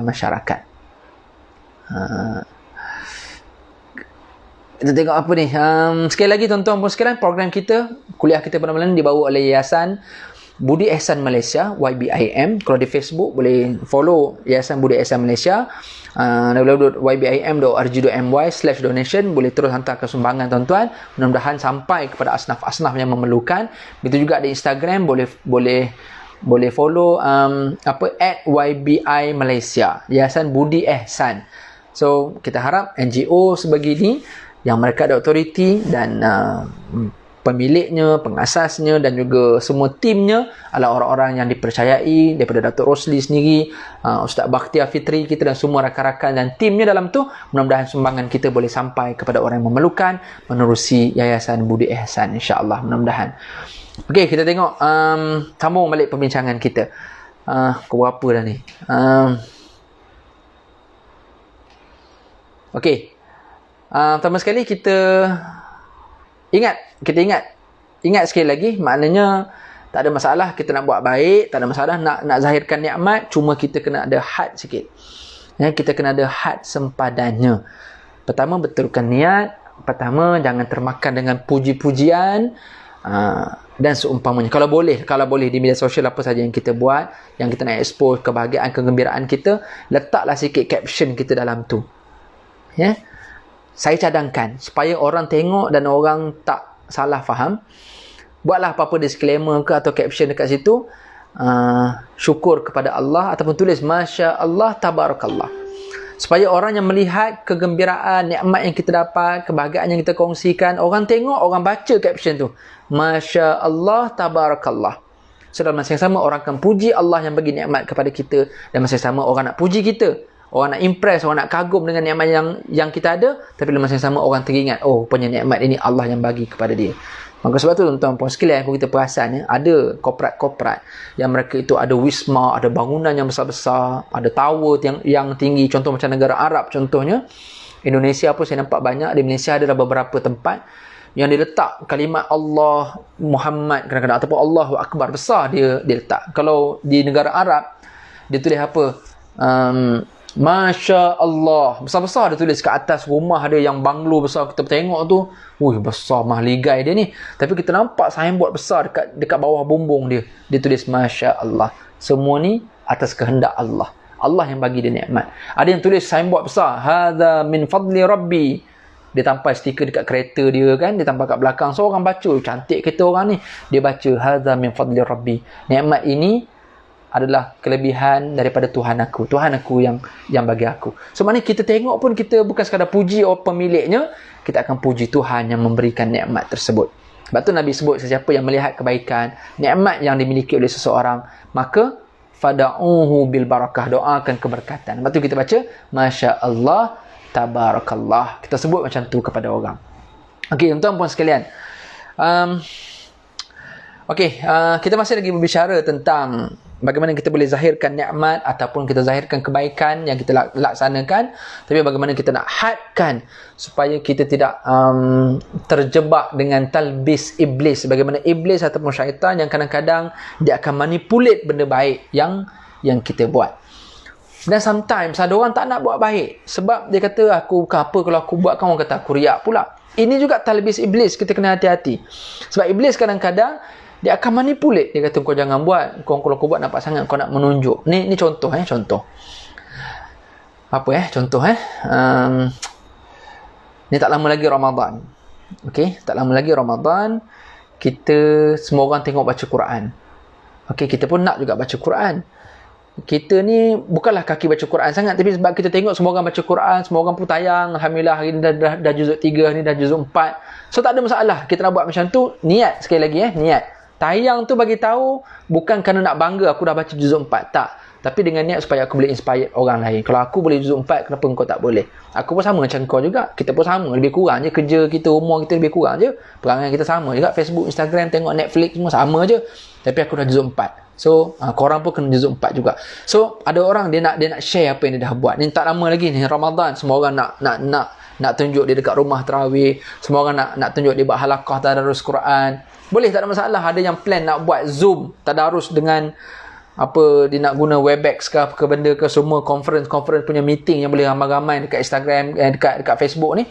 masyarakat. Kita tengok apa ni. Sekali lagi tuan-tuan pun sekalian, program kita, kuliah kita benar-benar dibawa oleh Yayasan Budi Ihsan Malaysia, YBIM. Kalau di Facebook boleh follow Yayasan Budi Ihsan Malaysia, www.ybim.org.my/donation. Boleh terus hantarkan sumbangan tuan-tuan, mudah-mudahan sampai kepada asnaf-asnaf yang memerlukan. Begitu juga di Instagram boleh follow @YBI Malaysia, Yayasan Budi Ihsan. So kita harap NGO sebegini yang mereka ada autoriti dan pemiliknya, pengasasnya dan juga semua timnya adalah orang-orang yang dipercayai daripada Datuk Rosli sendiri, Ustaz Bakhtiar Fitri kita dan semua rakan-rakan dan timnya dalam tu. Mudah-mudahan sumbangan kita boleh sampai kepada orang yang memerlukan menerusi Yayasan Budi Ihsan, insya-Allah, mudah-mudahan. Okey, kita tengok sambung balik perbincangan kita. Pukul berapa dah ni? Okey. Pertama sekali kita ingat sekali lagi, maknanya tak ada masalah kita nak buat baik, tak ada masalah nak zahirkan nikmat, cuma kita kena ada had sikit. Ya, kita kena ada had sempadannya. Pertama, betulkan niat. Pertama, jangan termakan dengan puji-pujian dan seumpamanya. Kalau boleh di media sosial apa saja yang kita buat, yang kita nak expose kebahagiaan, kegembiraan kita, letaklah sikit caption kita dalam tu. Ya. Saya cadangkan supaya orang tengok dan orang tak salah faham. Buatlah apa-apa disclaimer ke atau caption dekat situ. Syukur kepada Allah ataupun tulis Masya Allah Tabarakallah. Supaya orang yang melihat kegembiraan, nikmat yang kita dapat, kebahagiaan yang kita kongsikan, orang tengok, orang baca caption tu. Masya Allah Tabarakallah. So dalam masa yang sama orang akan puji Allah yang bagi nikmat kepada kita. Dan masa yang sama orang nak puji kita. Orang nak impress, orang nak kagum dengan nikmat yang kita ada. Tapi dalam masa yang sama orang teringat, oh punya nikmat ini Allah yang bagi kepada dia. Maka sebab tu tuan-tuan puan sekalian, kalau kita perasan ada korporat-korporat yang mereka itu ada wisma, ada bangunan yang besar-besar, ada tower yang tinggi, contoh macam negara Arab contohnya. Indonesia pun saya nampak banyak, di Malaysia ada beberapa tempat yang dia letak kalimat Allah Muhammad kadang-kadang ataupun Allahu Akbar besar dia letak. Kalau di negara Arab dia tulis apa? Masya Allah, besar-besar dia tulis kat atas rumah ada yang banglo besar, kita tengok tu, besar mahligai dia ni. Tapi kita nampak signboard besar dekat bawah bumbung dia tulis Masya Allah. Semua ni atas kehendak Allah. Allah yang bagi dia nikmat. Ada yang tulis signboard besar, hadza min fadli rabbi. Dia tampal stiker dekat kereta dia kan, dia tampal kat belakang. So orang baca, cantik kereta orang ni. Dia baca hadza min fadli rabbi. Nikmat ini adalah kelebihan daripada Tuhan aku yang bagi aku. So maknanya kita tengok pun kita bukan sekadar puji pemiliknya, kita akan puji Tuhan yang memberikan nikmat tersebut. Sebab tu Nabi sebut sesiapa yang melihat kebaikan, nikmat yang dimiliki oleh seseorang, maka fada'uhu bil barakah, doakan keberkatan. Lepas tu kita baca Masya Allah Tabarakallah. Kita sebut macam tu kepada orang. Okey, tuan-tuan puan sekalian. Kita masih lagi berbicara tentang bagaimana kita boleh zahirkan nikmat ataupun kita zahirkan kebaikan yang kita laksanakan, tapi bagaimana kita nak hadkan supaya kita tidak terjebak dengan talbis iblis. Bagaimana iblis ataupun syaitan yang kadang-kadang dia akan manipulate benda baik yang kita buat. Dan sometimes ada orang tak nak buat baik sebab dia kata aku bukan apa, kalau aku buat kan orang kata aku riak pula. Ini juga talbis iblis, kita kena hati-hati. Sebab iblis kadang-kadang dia akan manipulate. Dia kata kau jangan buat, kalau kau buat nampak sangat kau nak menunjuk. Ni contoh contoh. Apa contoh ni tak lama lagi Ramadan. Okey, tak lama lagi Ramadan, kita semua orang tengok baca Quran. Okey, kita pun nak juga baca Quran. Kita ni bukanlah kaki baca Quran sangat, tapi sebab kita tengok semua orang baca Quran, semua orang pun tayang, alhamdulillah hari ni dah juzuk 3, ni dah juzuk 4. So tak ada masalah. Kita nak buat macam tu, niat sekali lagi niat. Tayang tu bagi tahu bukan kerana nak bangga aku dah baca juzuk 4, tak. Tapi dengan niat supaya aku boleh inspire orang lain. Kalau aku boleh juzuk 4, kenapa engkau tak boleh? Aku pun sama macam kau juga. Kita pun sama, lebih kurang je kerja kita, umur kita lebih kurang je. Perangai kita sama juga, Facebook, Instagram, tengok Netflix semua sama je. Tapi aku dah juzuk 4. So, korang pun kena juzuk 4 juga. So, ada orang dia nak share apa yang dia dah buat. Ni tak lama lagi ni Ramadan, semua orang nak tunjuk dia dekat rumah tarawih. Semua orang nak tunjuk dia buat halaqah tadarus Quran. Boleh, tak ada masalah. Ada yang plan nak buat Zoom tadarus dengan apa, dia nak guna Webex ke apa ke benda ke, semua conference punya meeting yang boleh ramai-ramai dekat Instagram, dekat Facebook ni.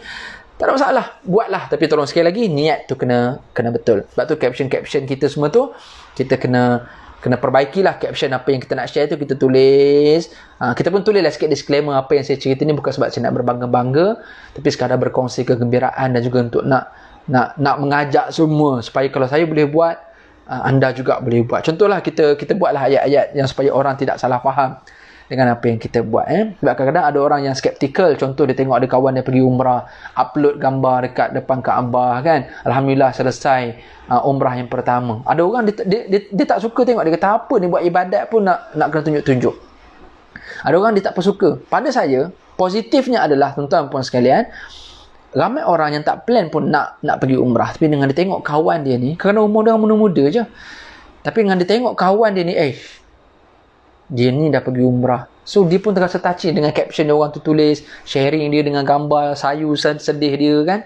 Tak ada masalah, buatlah. Tapi tolong sekali lagi, niat tu kena betul. Sebab tu caption kita semua tu kita kena perbaikilah. Caption apa yang kita nak share tu kita tulis. Kita pun tulislah sikit disclaimer, apa yang saya cerita ni bukan sebab saya nak berbangga-bangga, tapi sekadar berkongsi kegembiraan dan juga untuk nak mengajak semua supaya kalau saya boleh buat, anda juga boleh buat. Contohlah kita buatlah ayat-ayat yang supaya orang tidak salah faham dengan apa yang kita buat. Sebab kadang-kadang ada orang yang skeptikal. Contoh dia tengok ada kawan dia pergi umrah, upload gambar dekat depan Kaabah kan, alhamdulillah selesai umrah yang pertama. Ada orang dia tak suka tengok, dia kata apa ni buat ibadat pun nak kena tunjuk-tunjuk. Ada orang dia tak suka. Pada saya positifnya adalah tuan-tuan puan sekalian, ramai orang yang tak plan pun nak pergi umrah, tapi dengan dia tengok kawan dia ni, kerana umur dia muda-muda je, tapi dengan dia tengok kawan dia ni, dia ni dah pergi umrah, so dia pun terasa touching dengan caption dia orang tu tulis, sharing dia dengan gambar sayu sedih dia kan.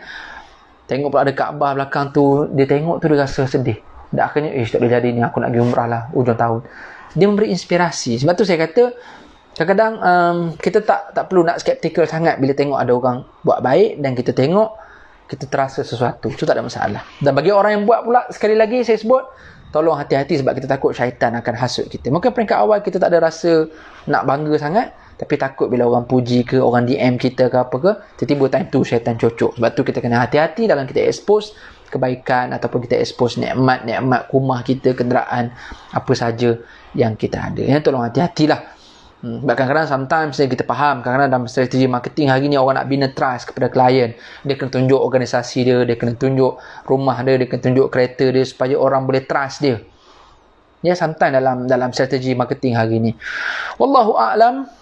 Tengok pula ada Kaabah belakang tu, dia tengok tu dia rasa sedih. Dah akhirnya tak boleh jadi ni, aku nak pergi umrah lah hujung tahun. Dia memberi inspirasi. Sebab tu saya kata kadang-kadang kita tak perlu nak skeptikal sangat bila tengok ada orang buat baik dan kita tengok kita terasa sesuatu. Itu tak ada masalah. Dan bagi orang yang buat pula, sekali lagi saya sebut, tolong hati-hati sebab kita takut syaitan akan hasut kita. Mungkin peringkat awal kita tak ada rasa nak bangga sangat, tapi takut bila orang puji ke, orang DM kita ke apa ke, tiba-tiba time tu syaitan cocok. Sebab tu kita kena hati-hati dalam kita expose kebaikan ataupun kita expose nikmat-nikmat rumah kita, kenderaan, apa saja yang kita ada. Tolong hati-hatilah. Sebab kadang-kadang sometimes kita faham, kadang-kadang dalam strategi marketing hari ni orang nak bina trust kepada klien. Dia kena tunjuk organisasi dia kena tunjuk rumah dia kena tunjuk kereta dia supaya orang boleh trust dia. Ya, sometimes dalam strategi marketing hari ni. Wallahu a'lam.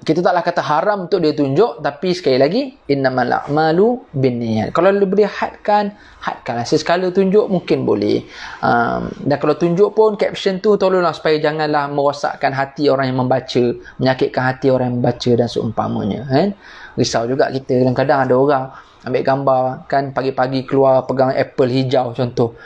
Kita taklah kata haram untuk dia tunjuk, tapi sekali lagi innamal a'malu binniyat. Kalau boleh hadkanlah. Sekala tunjuk mungkin boleh. Dan kalau tunjuk pun caption tu tolonglah supaya janganlah merosakkan hati orang yang membaca, menyakitkan hati orang yang membaca dan seumpamanya. Risau juga kita. Kadang-kadang ada orang ambil gambar kan, pagi-pagi keluar pegang apple hijau contoh.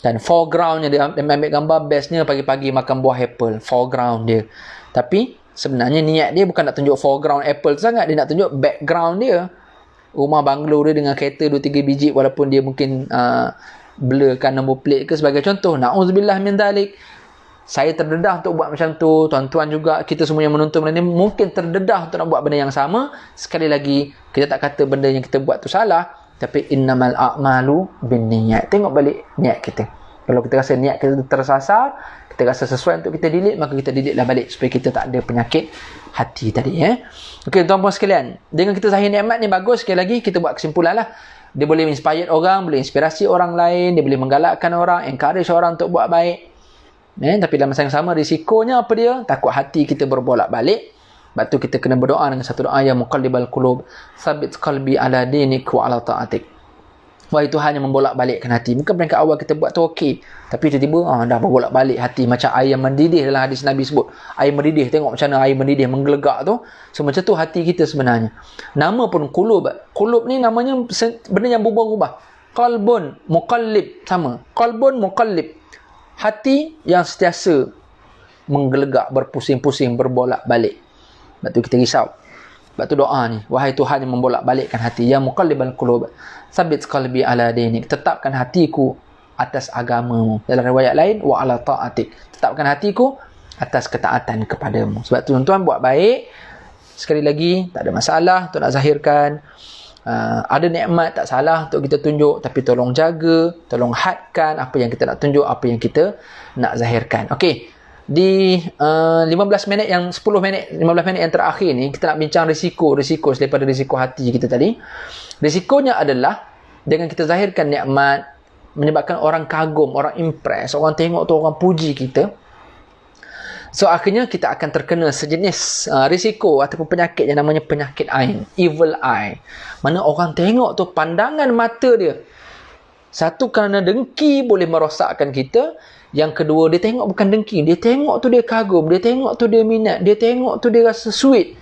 Dan foregroundnya dia ambil gambar, bestnya pagi-pagi makan buah apple, foreground dia. Tapi sebenarnya niat dia bukan nak tunjuk foreground apple tu sangat, dia nak tunjuk background dia, rumah banglo dia dengan kereta 2-3 biji, walaupun dia mungkin blurkan nombor plate ke sebagai contoh. Na'udzubillah min dalik. Saya terdedah untuk buat macam tu, tuan-tuan juga, kita semua yang menonton benda ni mungkin terdedah untuk nak buat benda yang sama. Sekali lagi, kita tak kata benda yang kita buat tu salah, tapi innamal a'malu binniyat. Tengok balik niat kita. Kalau kita rasa niat kita tersasar, kita rasa sesuai untuk kita delete, maka kita delete lah balik supaya kita tak ada penyakit hati tadi. Okey, tuan-puan sekalian, dengan kita zahir nikmat ni bagus. Sekali lagi kita buat kesimpulan lah. Dia boleh inspire orang, boleh inspirasi orang lain, dia boleh menggalakkan orang, encourage orang untuk buat baik. Tapi dalam masa yang sama, risikonya apa dia? Takut hati kita berbolak balik. Sebab tu kita kena berdoa dengan satu doa, ya muqallibal qulub, tsabbit qalbi ala dinik wa ala ta'atik. Wahai Tuhan yang membolak-balikkan hati. Mungkin peringkat awal kita buat tu okey, tapi tiba-tiba dah berbolak-balik hati. Macam air yang mendidih dalam hadis Nabi sebut. Air mendidih, tengok macam mana air mendidih menggelegak tu. So macam tu hati kita sebenarnya. Nama pun qulub. Qulub ni namanya benda yang berubah-ubah. Qalbun muqallib, sama. Qalbun muqallib. Hati yang sentiasa menggelegak, berpusing-pusing, berbolak-balik. Sebab tu kita risau. Sebab tu doa ni, wahai Tuhan yang membolak-balikkan hati, ya muqallibal qulub, tsabbit qalbi ala dinik, tetapkan hatiku atas agamamu. Dalam riwayat lain, wa ala ta'atik, tetapkan hatiku atas ketaatan kepadamu. Sebab tu tuan-tuan buat baik. Sekali lagi, tak ada masalah untuk nak zahirkan. Ada nikmat tak salah untuk kita tunjuk, tapi tolong jaga, tolong hadkan apa yang kita nak tunjuk, apa yang kita nak zahirkan. Okey. Di 15 minit yang 10 minit 15 minit yang terakhir ni, kita nak bincang risiko daripada risiko hati kita tadi. Risikonya adalah dengan kita zahirkan nikmat, menyebabkan orang kagum, orang impress, orang tengok tu, orang puji kita. So akhirnya kita akan terkena sejenis risiko ataupun penyakit yang namanya penyakit ain, evil eye. Mana orang tengok tu, pandangan mata dia, satu kerana dengki boleh merosakkan kita. Yang kedua, dia tengok bukan dengki, dia tengok tu dia kagum, dia tengok tu dia minat, dia tengok tu dia rasa sweet.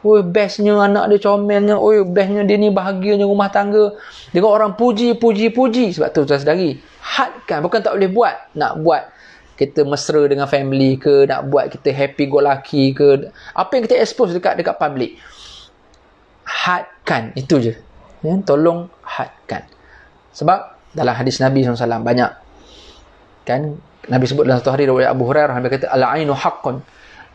Oh, bestnya anak dia, comelnya, oh, bestnya dia ni, bahagianya rumah tangga. Dia orang puji. Sebab tu tuan-saudari, hadkan, bukan tak boleh buat. Nak buat kita mesra dengan family ke, nak buat kita happy go lucky ke, apa yang kita expose dekat public, hadkan, itu je ya, tolong hadkan. Sebab dalam hadis Nabi SAW banyak kan, Nabi sebut dalam satu hari riwayat Abu Hurairah, Nabi kata al-ainu haqqun.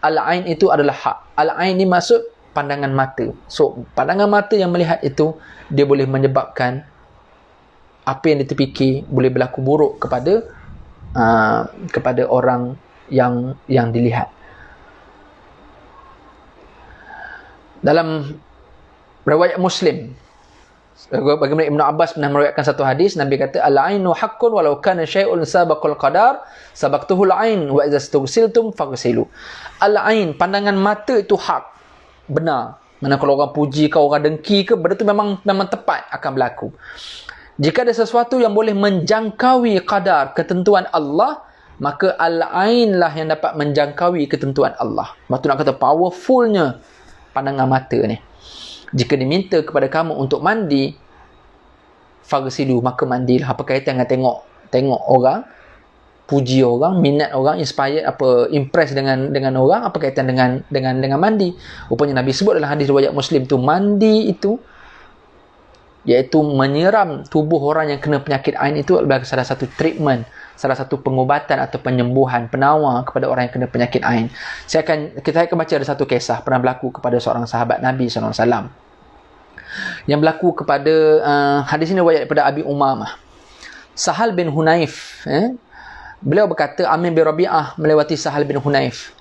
Al-ain itu adalah hak. Al-ain ni maksud pandangan mata. So pandangan mata yang melihat itu, dia boleh menyebabkan apa yang dia terfikir boleh berlaku buruk kepada orang yang dilihat. Dalam riwayat Muslim, bagaimana Ibn Abbas pernah meriwayatkan satu hadis, Nabi kata al-ainu haqqun walau kana syai'un sabaqul qadar sabaqtuhu al-ain wa idza stughsiltum faghsilu. Al-ain, pandangan mata itu hak, benar. Mana kalau orang puji kau, orang dengki ke, benda tu memang tepat akan berlaku. Jika ada sesuatu yang boleh menjangkaui qadar, ketentuan Allah, maka al-ain lah yang dapat menjangkaui ketentuan Allah. Maksud nak kata powerfulnya pandangan mata ni. Jika diminta kepada kamu untuk mandi, faghsilu, maka mandilah. Apa kaitan dengan tengok orang, puji orang, minat orang, inspired, impress dengan orang, apa kaitan dengan mandi? Rupanya Nabi sebut dalam hadis riwayat Muslim tu, mandi itu iaitu menyiram tubuh orang yang kena penyakit ain itu adalah salah satu treatment, salah satu pengubatan atau penyembuhan, penawar kepada orang yang kena penyakit ain. Kita akan baca ada satu kisah pernah berlaku kepada seorang sahabat Nabi SAW. Yang berlaku kepada hadis ini riwayat daripada Abi Umamah. Sahal bin Hunayf, beliau berkata, Amir bin Rabi'ah melewati Sahal bin Hunayf.